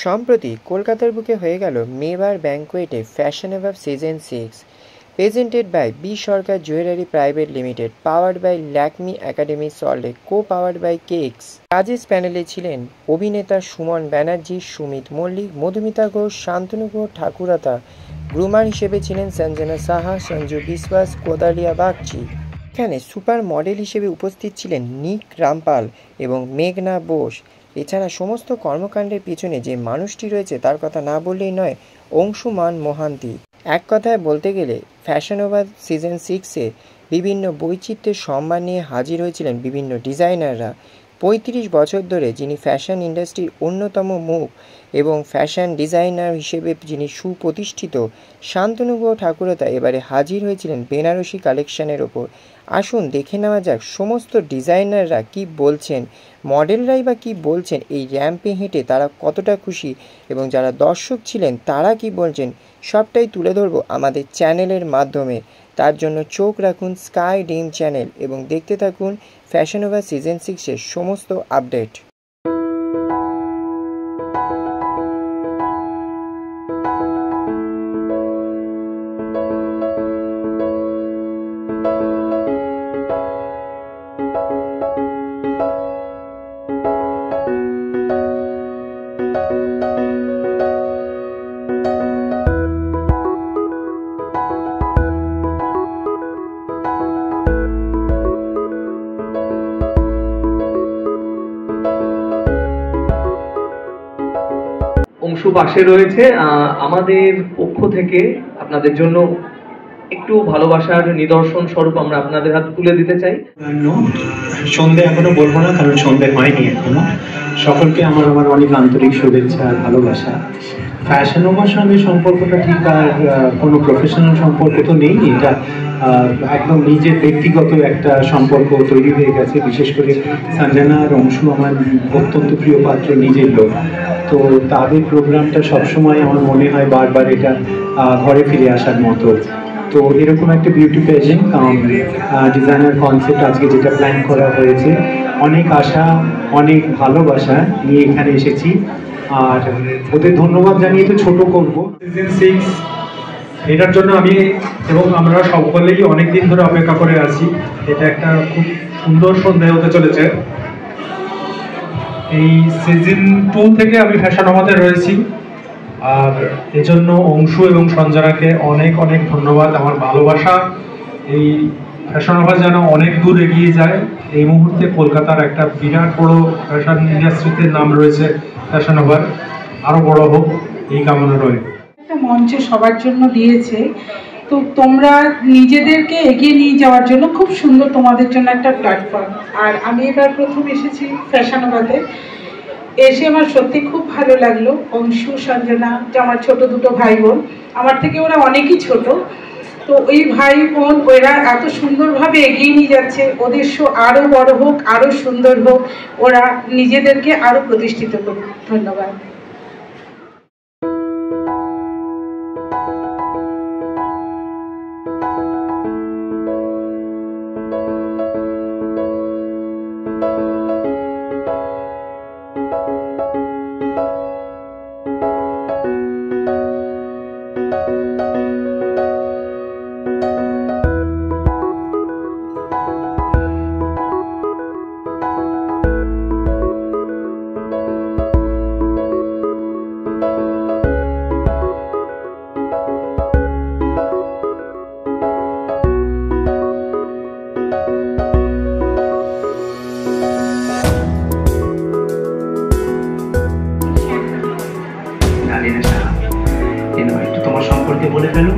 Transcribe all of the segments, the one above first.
সম্প্রতি কলকাতার বুকে হয়ে গেল মেবার ব্যাঙ্কোয়েটে fashion award season 6, presented by B Sarkar jewellery private limited, powered by Lakme academy Salt Lake, co-powered by কেক্স। কাজের প্যানেলে ছিলেন অভিনেতা সুমন ব্যানার্জি, সুমিত মল্লিক, মধুমিতা ঘোষ, শান্তনু ঘোষ ঠাকুরতা। গ্রুমার হিসেবে ছিলেন সঞ্জনা সাহা, সঞ্জু বিশ্বাস, কোদালিয়া বাগচি। এখানে সুপার মডেল হিসেবে উপস্থিত ছিলেন নিক রামপাল এবং মেঘনা বোস। এছাড়া সমস্ত কর্মকাণ্ডের পিছনে যে মানুষটি রয়েছে তার কথা না বললেই নয়, অংশুমান মোহান্তি। এক কথায় বলতে গেলে ফ্যাশন অ্যাওয়ার্ড সিজন 6-এ বিভিন্ন বৈচিত্র্যের সম্মান নিয়ে হাজির হয়েছিলেন বিভিন্ন ডিজাইনাররা। 35 বছর ধরে যিনি ফ্যাশন ইন্ডাস্ট্রির অন্যতম মুখ এবং ফ্যাশন ডিজাইনার হিসেবে যিনি সুপ্রতিষ্ঠিত, শান্তনু ঠাকুরতা এবারে হাজির হয়েছিলেন বেনারসি কালেকশনের ওপর। আসুন দেখে নেওয়া যাক সমস্ত ডিজাইনাররা কি বলছেন, মডেলরাই বা কী বলছেন, এই র্যাম্পে হেঁটে তারা কতটা খুশি এবং যারা দর্শক ছিলেন তারা কি বলছেন, সবটাই তুলে ধরবো আমাদের চ্যানেলের মাধ্যমে। তার জন্য চোখ রাখুন স্কাই ডিম চ্যানেল এবং দেখতে থাকুন ফ্যাশন অ্যাওয়ার্ড সিজন 6-এর সমস্ত আপডেট। অংশু পাশে রয়েছে, আমাদের পক্ষ থেকে আপনাদের জন্য একটু ভালোবাসার নিদর্শন স্বরূপ আমরা আপনাদের হাতে তুলে দিতে চাই। সন্ধে এখনো বলবো না, কারণ সন্ধে হয়নি এখনো। সকলকে আমার অনেক আন্তরিক শুভেচ্ছা আর ভালোবাসা। ফ্যাশন ওভার সঙ্গে সম্পর্কটা ঠিক আর কোনো প্রফেশনাল সম্পর্ক তো নেই, এটা একদম নিজের ব্যক্তিগত একটা সম্পর্ক তৈরি হয়ে গেছে। বিশেষ করে সঞ্জনা আর অংশু আমার অত্যন্ত প্রিয় পাত্র, নিজের লোক। তো তাদের প্রোগ্রামটা সবসময় আমার মনে হয় বারবার এটা ঘরে ফিরে আসার মতো। তো এরকম একটা বিউটি পেজেন্ট ডিজাইনার কনসেপ্ট আজকে যেটা প্ল্যান করা হয়েছে, অনেক আশা অনেক ভালোবাসা নিয়ে এখানে এসেছি। আর ওদের ধন্যবাদ জানিয়ে তো ছোট করবো। সিজন 6 এটার জন্য আমি এবং আমরা সকলেই অনেকদিন ধরে অপেক্ষা করে আছি। এটা একটা খুব সুন্দর সন্ধ্যা হতে চলেছে। এই সিজন 2 থেকে আমি ফ্যাশন অ্যাওয়ার্ডে রয়েছি, আর এজন্য অংশু এবং সঞ্জনাকে অনেক অনেক ধন্যবাদ। আমার ভালোবাসা এই ফ্যাশন অ্যাওয়ার্ড যেন অনেক দূর এগিয়ে যায়। এই মুহূর্তে কলকাতার একটা বিরাট বড় ফ্যাশন ইন্ডাস্ট্রিতে নাম রয়েছে, ফ্যাশন অ্যাওয়ার্ড আরও বড় হোক এই কামনা রয়েছে। একটা মঞ্চ সবার জন্য দিয়েছে, তো তোমরা নিজেদেরকে এগিয়ে নিয়ে যাওয়ার জন্য খুব সুন্দর তোমাদের জন্য একটা প্ল্যাটফর্ম। আর আমি এবার প্রথম এসেছি ফ্যাশন অ্যাওয়ার্ডে, এসে আমার সত্যি খুব ভালো লাগলো। অংশু, সঞ্জনা যে আমার ছোট দুটো ভাই বোন, আমার থেকে ওরা অনেকই ছোট, তো ওই ভাই বোন ওরা এত সুন্দরভাবে এগিয়ে নিয়ে যাচ্ছে। ওদের শো আরও বড় হোক, আরও সুন্দর হোক, ওরা নিজেদেরকে আরও প্রতিষ্ঠিত করুক। ধন্যবাদ। একটু তোমার সম্পর্কে বলে ফেলো।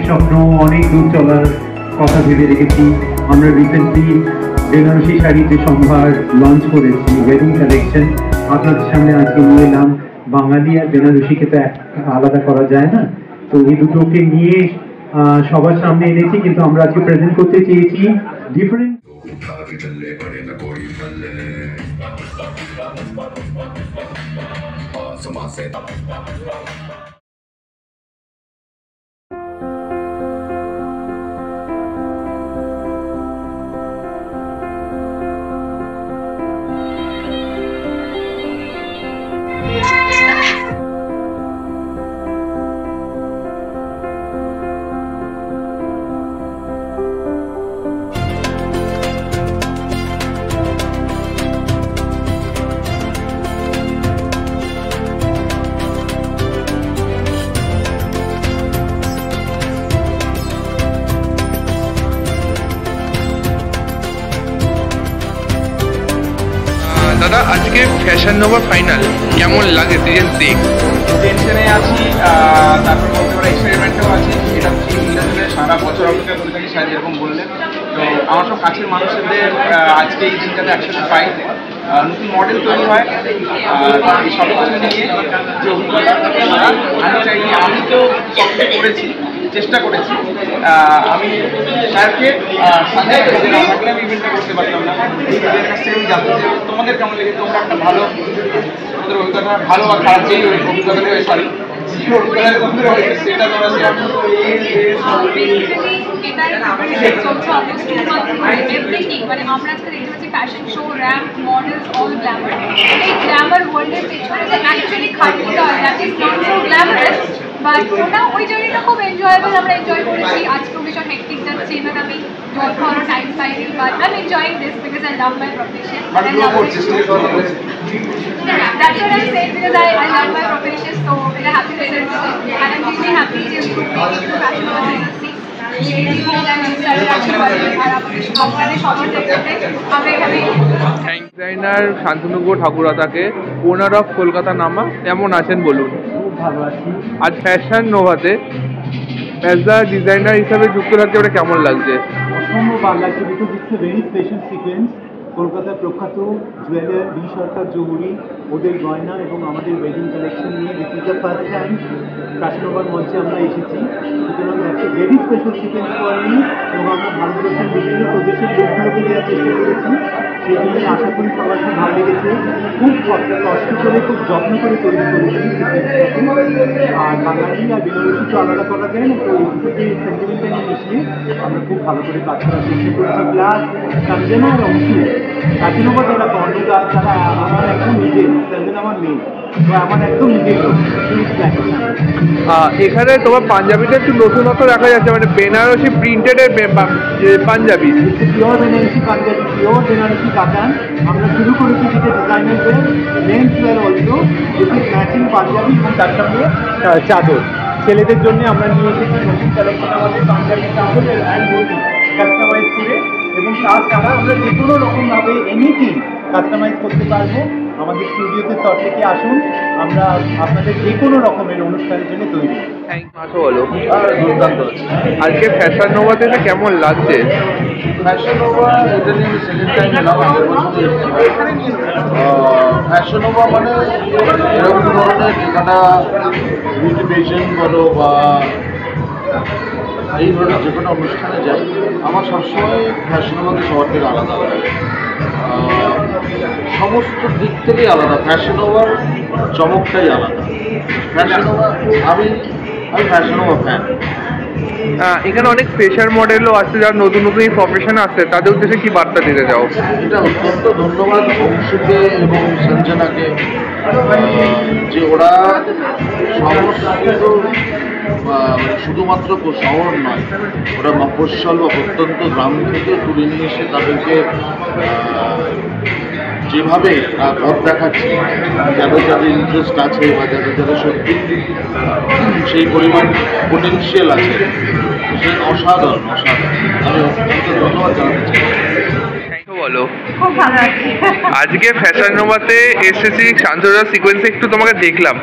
স্বপ্ন, অনেক দূর চলার কথা ভেবে রেখেছি। আমরা রিসেন্টলি বেনারসি শাড়ি যে সম্ভার লঞ্চ করেছি, ওয়েডিং কালেকশন, আপনাদের সামনে আজকে নিয়ে এলাম। বাঙালি আর বেনারসিকে তো আলাদা করা যায় না, তো এই দুটোকে নিয়ে সবার সামনে এনেছি, কিন্তু আমরা আজকে প্রেজেন্ট করতে চেয়েছি ডিফারেন্ট। দাদা, আজকে ফ্যাশন নোভা ফাইনাল কেমন লাগে? সিজন 6 টেনশনে আছি, তারপর বলতে পারে এক্সপেরিমেন্টেও আছি। এটা হচ্ছে ইন্ডাস্ট্রিতে সারা বছর অপেক্ষা করে থাকি, সারা যেরকম বললেন। তো আমার সব কাছের মানুষদের আজকে এই দিনটাতে একসাথে পাই, নতুন মডেল তৈরি হয়, এই সব কিছু নিয়ে যে অভিজ্ঞতা আমি চাই। আমি তো সব কিছু করেছি, চেষ্টা করেছি। আমি স্যারকে সাথে থাকলে আমি ইভেন্টটা করতে পারতাম না। এই ভিডিওর কাছ থেকে আমি জানতে চাই তোমাদের কেমন লেগে। তোমরা একটা ভালো, তোমাদের অভিজ্ঞতা ভালো বা খারাপ যেই অভিজ্ঞতা নেবে, সরি সেটা তোমরা শেয়ার করো। মানে আমরা আজকে দেখতে পাচ্ছি fashion show, ramp, models, all glamour. এই গ্ল্যামার ওয়ার্ল্ডের পেছনে যে অ্যাকচুয়ালি খাটতে হয়, that is not so glamorous, but ওটা ওই জার্নিটা খুব এনজয়েবল। আমরা এনজয় করেছি। আজকে ভীষণ হেক্টিক যাচ্ছে, এবার আমি জব করার টাইম পাইনি, but I am enjoying this because I love my profession. That's what I said, because I love my profession, so I'm happy to serve it. And I'm really happy to improve into fashion over season 6. Designer Shantanu ঠাকুরতাকে, owner of Kolkata নামা, কেমন আছেন বলুন? খুব ভালো আছি। আজ fashion নোভাতে অ্যাজ দ্য ডিজাইনার হিসাবে যুক্ত থাকতে ওটা কেমন লাগছে? অসম্ভব ভালো লাগছে, because it's a very special sequence. কলকাতার প্রখ্যাত জুয়েলার বি সরকার জহুরি, ওদের গয়না এবং আমাদের ওয়েডিং কালেকশন নিয়ে this is the first time fashion over মঞ্চে আমরা এসেছি। সুতরাং that's a very special sequence for me, এবং আমরা ভারতবর্ষের বিভিন্ন প্রদেশের লোকগুলোকে দেওয়ার চেষ্টা করেছি। সেগুলি আশা করি সবার খুব ভালো লেগেছে। খুব কষ্ট করে, খুব যত্ন করে তৈরি করেছি সিকোয়েন্সটাকে। আর বাঙালি আর বেনারসি তো আলাদা করা যায় না, তো এই দুটোকে সেন্টিমেন্টটা নিয়ে মিশিয়ে আমরা খুব ভালো করে কাজ করার চেষ্টা করেছি। প্লাস সঞ্জনা আর অংশু, ফ্যাশন ওভার যারা কর্ণিকা, তারা আমার একদম নিজের, সঞ্জনা আমার মেয়ে, তো আমার একদম নিজের লোক। এখানে তোমার পাঞ্জাবিটা একটু নতুনত্ব দেখা যাচ্ছে, মানে বেনারসি প্রিন্টেডের পাঞ্জাবি, পিওর বেনারসি পাঞ্জাবি, পিওর বেনারসি কাতান। আমরা শুরু করেছি যেটা ডিজাইনারদের men's wear also, this is matching Punjabi, এবং তার সঙ্গে চাদর। ছেলেদের জন্য আমরা নিয়ে এসেছি নতুন কালেকশন, আমাদের পাঞ্জাবি চাদর অ্যান্ড ধুতি কাস্টমাইজ করে, এবং তাছাড়া আমরা যে কোনো রকমভাবে এনিথিং কাস্টমাইজ করতে পারবো। আমাদের স্টুডিওতে সব থেকে আসুন, আমরা আপনাদের যে কোনো রকমের অনুষ্ঠানের জন্য তৈরি। বলো, দুর্দান্ত। আজকে ফ্যাশন নোভাতে কেমন লাগছে? ফ্যাশন ওভা এটা নিয়ে আমি সেকেন্ড টাইম এলাম, আগের বছর এসেছি। ফ্যাশন ওভা মানে এরকম ধরনের যেখানে বিউটি পেশেন্ট বলো বা এই ধরনের যে কোনো অনুষ্ঠানে যাই, আমার সবসময় ফ্যাশন ওভাতে সবার থেকে আলাদা লাগে। সমস্ত দিক থেকেই আলাদা, ফ্যাশন ওভার চমকটাই আলাদা। ফ্যাশন ওভার আমি ফ্যাশন ওভার ফ্যান। এখানে অনেক ফ্রেশার মডেলও আছে যারা নতুন নতুন এই প্রফেশনে আসছে, তাদের উদ্দেশ্যে কি বার্তা দিতে চাও? এটা অত্যন্ত ধন্যবাদ অংশুকে এবং সঞ্জনাকে, যে ওরা সমস্ত শুধুমাত্র শহর নয়, ওরা মফস্বল বা প্রত্যন্ত গ্রাম থেকে তুলে নিয়ে এসে তাদেরকে যেভাবে পথ দেখাচ্ছে, যাদের যাদের ইন্টারেস্ট আছে বা যাদের যাদের সত্যি সেই পরিমাণ পোটেনশিয়াল আছে, সে অসাধারণ অসাধারণ। আমি অত্যন্ত ধন্যবাদ জানাতে চাই। বলো, খুব ভালো আছি। আজকে ফ্যাশন নোভাতে এসেছি, শান্তনুদার সিকোয়েন্সে একটু তোমাকে দেখলাম,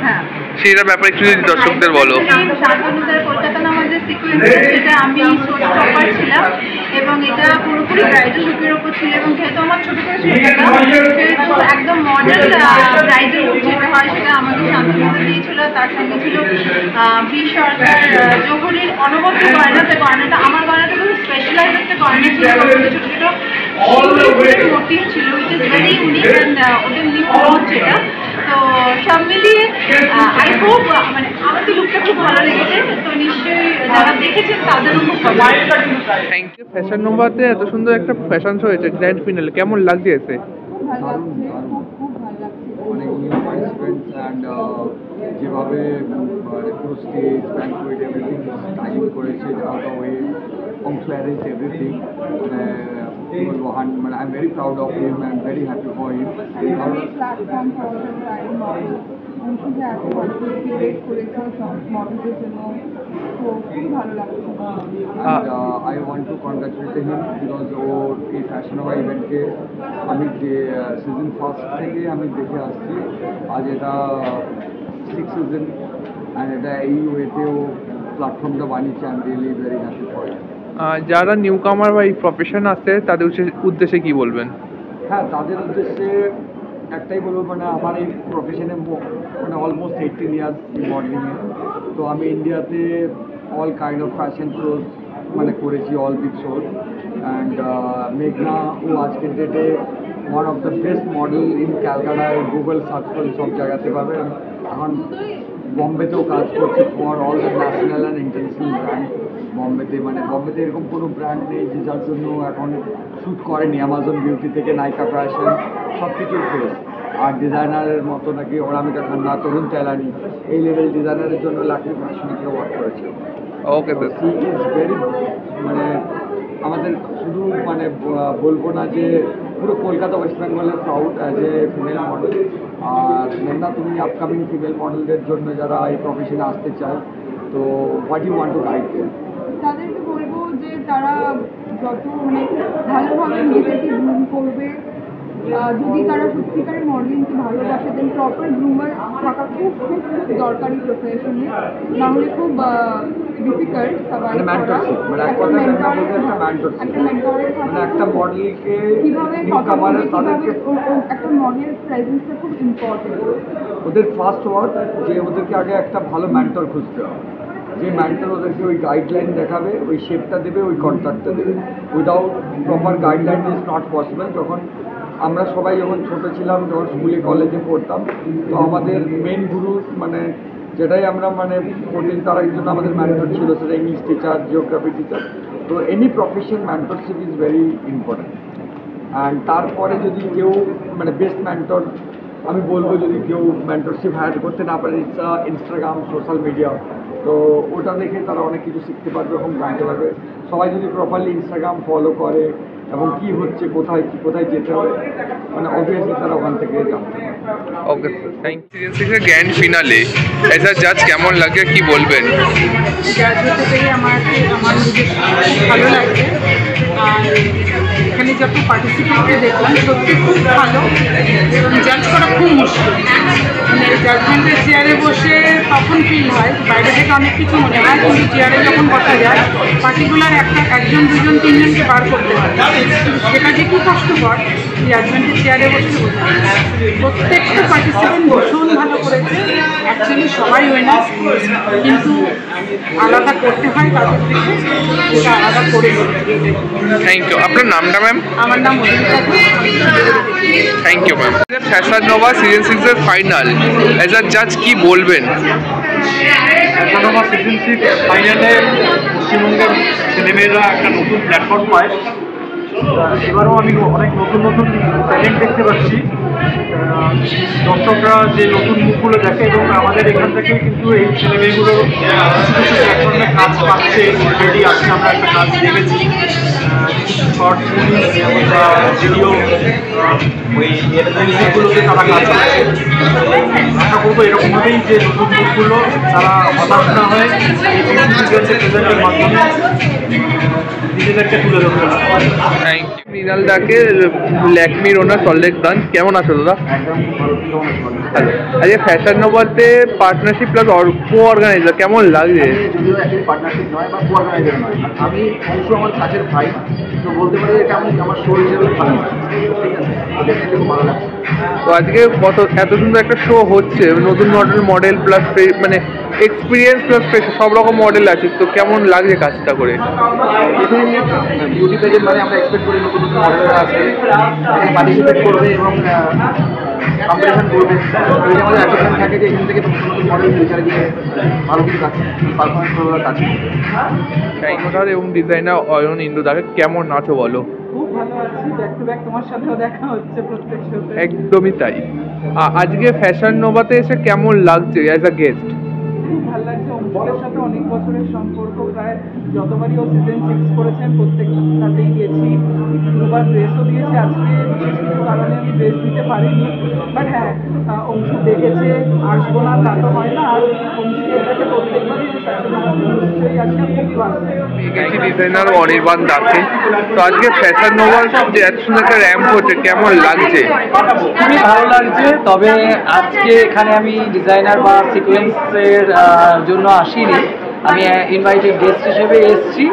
সেটার ব্যাপারে একটু যদি দর্শকদের বলো। শান্তনুদার কলকাতা নামার যে সিকোয়েন্সের, যেটা আমি শোজ টপার ছিলাম এবং এটা পুরোপুরি ব্রাইডাল লুকের ওপর ছিল এবং যেহেতু আমার ছোটো করে সেহেতু একদম মডেল ব্রাইডাল লুক যেটা হয় সেটা আমাকে শান্তনুদা দিয়েছিল। তার সঙ্গে ছিল বি সরকার জৌহরির অনবদ্য গয়নাতে, গয়নাটা আমার গয়নাটা খুব স্পেশালাইজ একটা গয়না ছিল, ছোটো ছোটো মোটিভ ছিল which is very unique and ওদের নিউ লঞ্চ যেটা। তো সব মিলিয়ে আই হোপ মানে আমার তো লুকটা খুব ভালো লেগেছে, তো নিশ্চয়ই যারা দেখেছেন তাদেরও খুব ভালো। Thank you. ফ্যাশন নোভাতে এত সুন্দর একটা ফ্যাশন শো হয়েছে গ্র্যান্ড ফিনালে, কেমন লাগছে এসে? অনেক নিউ পার্টিসিপেন্টস অ্যান্ড যেভাবে পুরো স্টেজ ব্যাঙ্কুয়েট এভরিথিং স্টাইল করেছে, আউট অফ ওয়ে অংশ অ্যারেঞ্জ এভরিথিং, মানে I am very proud of him and very happy for him. I want to congratulate him because ওর এই ফ্যাশন ওভার ইভেন্টকে আমি যে season first থেকে আমি দেখে আসছি, আজ এটা 6th সিজন অ্যান্ড এটা এই ওয়েতেও প্ল্যাটফর্মটা বানিয়েছে। I am really very happy for it. যারা নিউ কামার বা এই প্রফেশন আছে তাদের উদ্দেশ্যে কি বলবেন? হ্যাঁ, তাদের উদ্দেশ্যে একটাই বলবো, মানে আমার এই প্রফেশনে মানে অলমোস্ট 18 ইয়ার্স মডেলিংয়ে। তো আমি ইন্ডিয়াতে all kind of fashion shows মানে করেছি, অল বিগ শোজ। অ্যান্ড মেঘনা ও আজকের ডেটে one of the best model in ক্যালকাটায়, গুগল সার্চ করে সব জায়গাতে পাবে। এখন বম্বেতেও কাজ করছে for all the national and international brand. বম্বেতে এরকম কোনো ব্র্যান্ড নেই যে যার জন্য এখন শ্যুট করেনি। অ্যামাজন বিউটি থেকে নাইকা ফ্যাশন সব কিছুর ফেস। আর ডিজাইনারের মতো নাকি অনামিকা খান্না, তরুণ তেলানি, এই লেভেল ডিজাইনারের জন্য লাকি ফ্যাশনকে ওয়ার্ক করেছে। Okay sir, she is very, মানে আমাদের শুধু মানে বলবো না যে পুরো কলকাতা ওয়েস্ট বেঙ্গলের proud as a female model. আর মেঘনা, তুমি আপকামিং ফিমেল মডেলদের জন্য যারা এই প্রফেশনে আসতে চায়, তো what you want to guide them? তাদেরকে বলবো যে তারা যত মানে ভালোভাবে নিজেদেরকে গ্রুম করবে, যদি তারা সত্যিকারের মডেলিংকে ভালোবাসে দেন প্রপার গ্রুমার থাকা খুব খুব খুব দরকারি প্রফেশনে, না হলে খুব ডিফিকাল্ট সবাই একটা মডেলকে কীভাবে একটা মডেলের প্রেজেন্সটা খুব ইম্পর্টেন্ট। ওদের ফার্স্ট ওয়ার্ক যে ওদেরকে আগে একটা ভালো মেন্টর খুঁজতে হবে, যে মেন্টর ওদেরকে ওই গাইডলাইন দেখাবে, ওই শেপটা দেবে, ওই কন্ট্রাক্টটা দেবে। Without proper guideline is not possible. যখন আমরা সবাই যখন ছোটো ছিলাম, যখন স্কুলে কলেজে পড়তাম, তো আমাদের মেন গুরু মানে যেটাই আমরা মানে পড়ি, তার জন্য আমাদের মেন্টর ছিল, সেটা ইংলিশ টিচার, জিওগ্রাফি টিচার। তো any profession mentorship is very important. And তারপরে যদি কেউ মানে বেস্ট মেন্টর আমি বলবো, যদি কেউ মেন্টরশিপ হায়ার করতে না পারে, ইনস্টাগ্রাম, সোশ্যাল মিডিয়া, তো ওটা দেখে তারা অনেক কিছু শিখতে পারবে এবং জানতে পারবে। সবাই যদি প্রপারলি ইনস্টাগ্রাম ফলো করে এবং কি হচ্ছে, কোথায় যেতে হবে, মানে অবভিয়াসলি তারা ওখান থেকে জানতে পারবে। Okay, thank you. Season grand finale as a জাজ কেমন লাগে, কি বলবেন? জাজ হতে পেরে আমার নিজের ভালো লাগছে। আর এখানে যত পার্টিসিপেন্টকে দেখলাম সত্যি খুব ভালো এবং জাজ করা খুব মুশকিল। মানে জাজমেন্টের চেয়ারে বসে তখন ফিল হয়, বাইরে থেকে অনেক কিছু মনে হয়, কিন্তু চেয়ারে যখন বসা যায় পার্টিকুলার একজন দুজন তিনজনকে বার করতে হয়, সেটা যে কি কষ্টকর জাজমেন্টের চেয়ারে বসে বোঝা। প্রত্যেকটা পার্টিসিপেন্ট ভীষণ ভালো করেছে। অ্যাকচুয়ালি সবাই উইনার, কিন্তু আলাদা করতে হয় তাদের থেকে, সেটা আলাদা করে দেবে। Thank you. আপনার নামটা ম্যাম? আমার নাম অভিনেতা। Thank you ma'am. Fashion Nova season 6 এর ফাইনাল, এজ আ জাজ কি বলবেন? ফ্যাশন নোভা সিজন 6 ফাইনালে পশ্চিমবঙ্গের ছেলেমেয়েরা একটা নতুন প্ল্যাটফর্ম পায়। এবারও আমি অনেক নতুন ট্যালেন্ট দেখতে পাচ্ছি। দর্শকরা যে নতুন মুখগুলো দেখে এবং আমাদের এখান থেকে কিন্তু এই ছেলেমেয়েগুলো কিছু প্ল্যাটফর্মে কাজ পাচ্ছে। অলরেডি আজকে আমরা একটা কাজ দেখেছি, শর্ট মুভি বা ভিডিও, ওই মিউজিকগুলোতে তারা কাজ করছে। আশা করবো এরকমভাবেই যে নতুন মুখগুলো তারা হতাশ না হয়ে এই প্রেজেন্টের মাধ্যমে নিজেদেরকে তুলে ধরতে পারে। Thank you. মৃণাল দাকে ল্যাকমির ওনার সল্টলেক ব্রাঞ্চ, কেমন আছো দাদা? হ্যালো, আজকে ফ্যাশন নোভাতে পার্টনারশিপ প্লাস কো অর্গানাইজার, কেমন লাগছে? যদিও অ্যাকচুয়ালি পার্টনারশিপ নয় বা কো অর্গানাইজার নয়, আমি অংশু আমার কাছের ভাই, তো বলতে পারি এটা আমার শো হিসেবে ভালো লাগে, ঠিক আছে, ডেফিনেটলি খুব ভালো লাগছে। তো আজকে এত সুন্দর একটা শো হচ্ছে, নতুন মডেল প্লাস মানে এক্সপিরিয়েন্স প্লাস সব রকম মডেল আছে, তো কেমন লাগছে কাজটা করে? বিউটি পেজের মানে আমরা এক্সপেক্ট করি নতুন নতুন মডেলরা আসবে, পার্টিসিপেট করবে এবং কম্পিটিশন করবে, এই যে আমাদের অ্যাচিভমেন্ট থাকে যে এখান থেকে নতুন নতুন মডেল ফিউচারে গিয়ে ভালো কিছু পারফরমেন্স করবার কাজ করে। এবং ডিজাইনার অয়ন ইন্দু দাকে কেমন নাচো বলো? খুব ভালো আছি, ব্যাক টু ব্যাক তোমার সাথেও দেখা হচ্ছে প্রত্যেক শোতে। একদমই তাই। আজকে ফ্যাশন নোভাতে এসে কেমন লাগছে অ্যাজ আ গেস্ট? খুব ভালো লাগছে, অংশুদের সাথে অনেক বছরের সম্পর্ক, প্রায় যতবারই ও সিজন 6 করেছেন প্রত্যেকটাতেই গেছি, দুবার ড্রেসও দিয়েছি। আজকে বিশেষ কিছু কারণে আমি ড্রেস দিতে পারিনি, বাট হ্যাঁ অংশু দেখেছে আসবো না তা তো হয় না, আর অংশুকে এটাকে প্রত্যেকবারই ফ্যাশন নিশ্চয়ই আসে, খুব ভালো লাগে। ডিজাইনার অনির্বাণ দাকে, তো আজকে ফ্যাশন নোভার যে এত সুন্দর একটা র্যাম্প হচ্ছে, কেমন লাগছে? খুবই ভালো লাগছে, তবে আজকে এখানে আমি ডিজাইনার বা সিকোয়েন্সের জন্য আসিনি, আমি ইনভাইটেড গেস্ট হিসেবে এসেছি।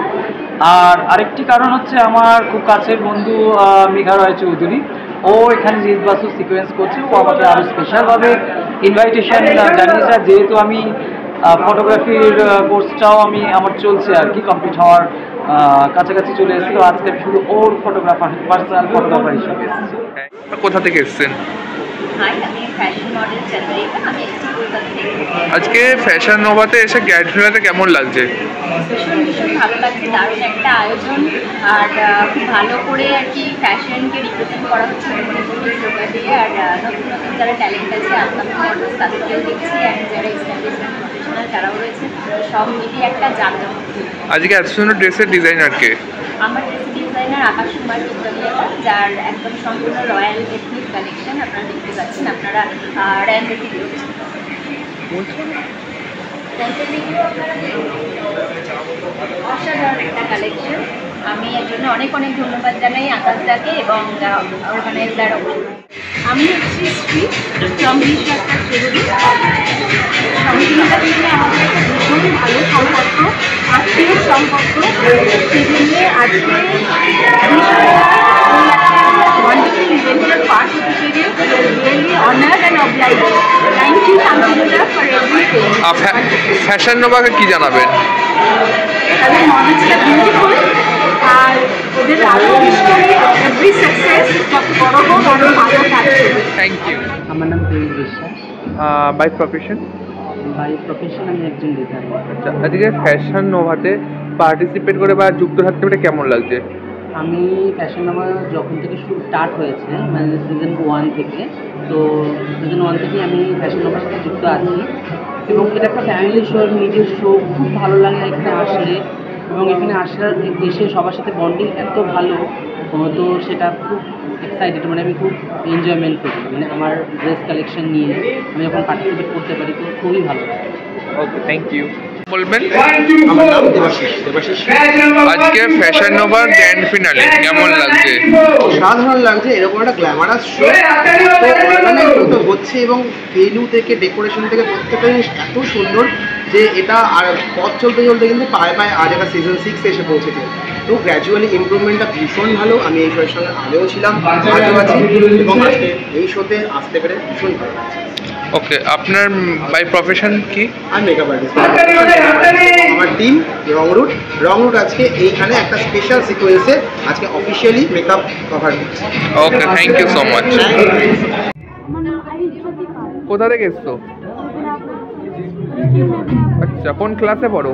আর আরেকটি কারণ হচ্ছে আমার খুব কাছের বন্ধু মেঘা রয় চৌধুরী, ও এখানে জিন্স বাসু সিকোয়েন্স করছে, ও আমাকে আরও স্পেশালভাবে ইনভাইটেশন জানিয়েছে। যেহেতু আমি ফটোগ্রাফির কোর্সটাও আমার চলছে আর কি, কমপ্লিট হওয়ার কাছাকাছি চলে এসেছিল, আজকে আমি শুধু ওর ফটোগ্রাফার, পার্সোনাল ফটোগ্রাফার হিসেবে এসেছি। কোথা থেকে এসেছেন? আমি ফ্যাশন মডেল চন্দ্রিকা, আমি এসেছি কলকাতা থেকে। আজকে ফ্যাশন নোভাতে এসে গ্র্যান্ড ফিনালে কেমন লাগছে? ভীষণ ভীষণ ভালো লাগছে, দারুণ একটা আয়োজন, আর খুব ভালো করে আর কি ফ্যাশনকে রিপ্রেজেন্ট করা হচ্ছে যোগা দিয়ে, আর নতুন নতুন যারা ট্যালেন্ট আছে আপকামিং মডেলস তাদেরকেও দেখছি, অ্যান্ড যারা এস্টাবলিশমেন্ট প্রফেশনাল তারাও রয়েছে, সব মিলিয়ে একটা জাগ্রত। আজকে এত সুন্দর ড্রেসের ডিজাইনার কে? আমার ড্রেসের ডিজাইনার আকাশ কুমার বিদ্যালয়, যার একদম সম্পূর্ণ রয়্যাল এথনিক কালেকশন আপনারা দেখতে পাচ্ছেন, আপনারা র্যান্ড দেখে দিচ্ছেন। অসাধারণ একটা কালেকশন, আমি এর জন্য অনেক অনেক ধন্যবাদ জানাই আকাশদাকে এবং অর্গানাইজার। আমি হচ্ছি শ্রী চন্দ্রিকা একটা চৌধুরী, সংগীতা থেকে আমাদের একটা ভীষণ ভালো সম্পর্ক, আত্মীয় সম্পর্ক, সেজন্য আজকে ওয়ান্ডারফুল ইভেন্টের পার্ট হতে পেরে really honoured and obliged. Thank you শান্তনুদা ফর এভরিথিং। ফ্যাশন নোভাকে কি জানাবেন? তাদের মডেলসটা বিউটিফুল, আর ওদের আরও নিশ্চয়ই এভরি সাকসেস যত বড় হোক আরও ভালো থাকবে। Thank you. আমার নাম তেজ বিশ্বাস। By profession? বাই প্রফেশন আমি একজন ডিজাইনার। আচ্ছা, আজকে ফ্যাশন নোভাতে পার্টিসিপেট করে বা যুক্ত থাকতে পেরে কেমন লাগছে? আমি ফ্যাশন নোভা যখন থেকে স্টার্ট হয়েছে, মানে সিজন 1 থেকে, তো সিজন 1 থেকেই আমি ফ্যাশন নোভার সাথে যুক্ত আছি, এবং এটা একটা ফ্যামিলি শো, নিজের শো, খুব ভালো লাগে এখানে আসলে, এবং এখানে এসে সবার সাথে বন্ডিং এত ভালো, তো সেটা খুব এক্সাইটেড, মানে আমি খুব এনজয়মেন্ট করি, মানে আমার ড্রেস কালেকশন নিয়ে আমি যখন পার্টিসিপেট করতে পারি তো খুবই ভালো লাগে। ওকে, থ্যাংক ইউ। বলবেন? আমার নাম দেবাশিস। আজকে ফ্যাশন নোভার গ্র্যান্ড ফিনালে কেমন লাগছে? অসাধারণ লাগছে, এরকম একটা গ্ল্যামারাস শো তো হচ্ছে, এবং ভেন্যু থেকে ডেকোরেশন থেকে প্রত্যেকটা জিনিস এত সুন্দর যে এটা আর পথ চলতে চলতে কিন্তু পায়ে পায়ে আজ একটা সিজন 6 এসে পৌঁছেছে। তো গ্র্যাজুয়ালি ইমপ্রুভমেন্টটা ভীষণ ভালো, আমি এই শোয়ের সঙ্গে আগেও ছিলাম, আজও আছি, এবং আজকে এই শোতে আসতে পেরে ভীষণ ভালো লাগছে। ওকে, আপনার বাই প্রফেশন কি? আমি মেকআপ আর্টিস্ট। আমার টিম রংরুট আজকে এইখানে একটা স্পেশাল সিকোয়েন্সে আজকে অফিসিয়ালি মেকআপ কভার দিচ্ছে। ওকে, থ্যাংক ইউ সো মাচ। কোথা থেকে এসছো? আচ্ছা, কোন ক্লাসে পড়ো?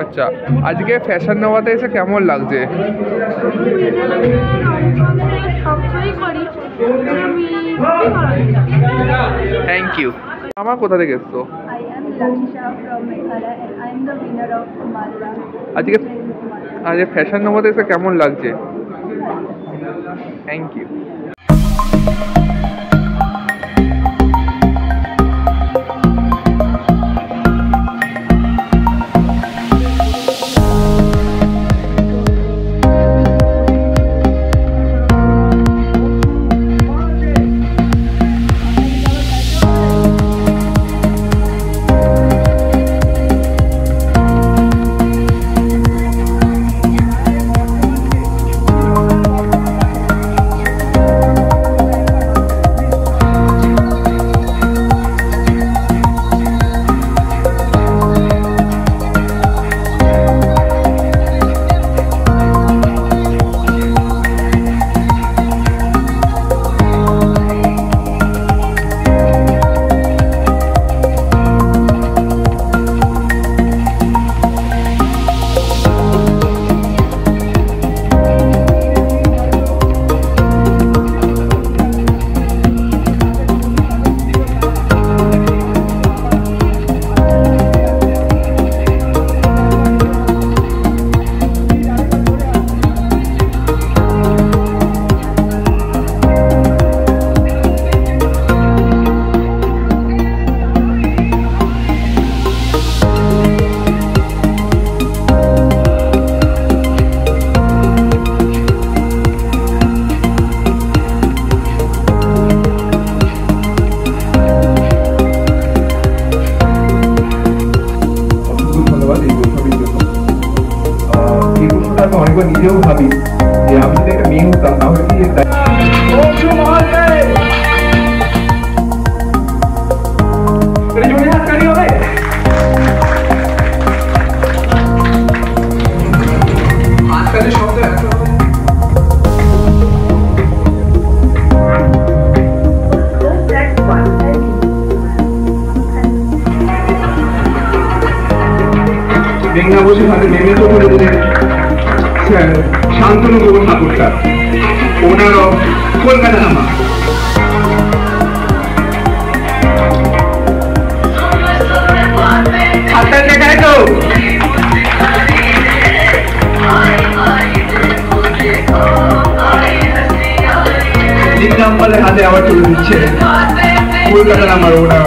আচ্ছা, আজকে ফ্যাশন নোভাতে এসে কেমন লাগছে? Thank you. আমার কোথা থেকে এসছো? আজকে ফ্যাশন নোভাতে এসে কেমন লাগছে? Thank you. একবার নিজেও ভাবি যে আমি যদি একটা মেয়ে হতাম তাহলে কি মেঘনা বসে থাকে নেমে তো করে দিলেন শান্তনু গৌর ঠাকুরটা, ওনারও কলকাতা নামা। হাতটা দেখায় তো হাতে আবার তুলে দিচ্ছে কলকাতা নামার ওনার